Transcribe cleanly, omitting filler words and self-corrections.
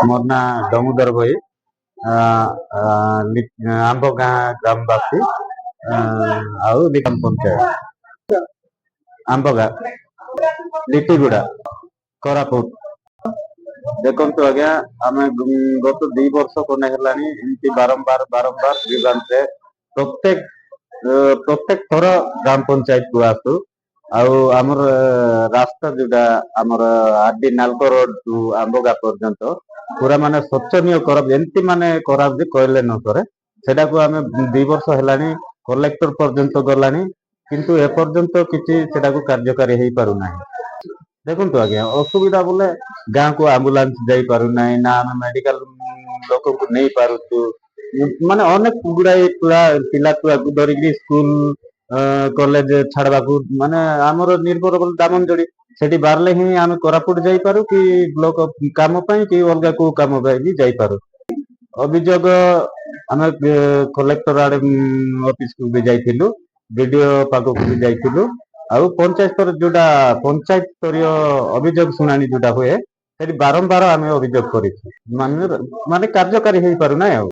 मोर ना दामोदर भाई आंब गाँ ग्रामवासी आउ लिकम पंचायत आंब गाँ लिटिगुड़ा कोरापुट। देखो आज्ञा आम गत 2 वर्ष कोने हेलानी एमती बारंबार बारंबार ग्रीवांस रे प्रत्येक प्रत्येक थर ग्राम पंचायत को आसु आउ आमर रास्ता जोटा आमर आरडी नालको रोड टू आंबगा पर्यंत पूरा माने शोचनीय खराब एमती माने खराब जे कहले न करे सेटा को आमे 2 वर्ष हेलानी कलेक्टर पर्यंत गलानी किंतु ए पर्यंत किछि सेटा को कार्यकारी हेई पारु नाही। देखो आज्ञा असुविधा बोले गाँ को आम्बुलांस जाई पारु नाही ना आमे मेडिकल लोक को नहीं पारुछु माने अनेक गुड़ाई पिला छुआ को धरिकी स्कूल कॉलेज छाड़वा को माने आमर निर्भर बोल दामनजोड़ी सेठी बारले ही आमे कोरापुट जाई पारु कि ब्लॉक काम पई कि अलगा को काम पई भी जाई पारु। अभियोग आमे कलेक्टर आड़े ऑफिस को भी जाइथिलु वीडियो पाको को भी जाइथिलु आउ पंचायत स्तर जोटा पंचायत स्तरीय अभियोग शुणानी जोटा हुए सेठी बारंबार आमे अभियोग करिछु माने कार्यकारी हेई पारु ना।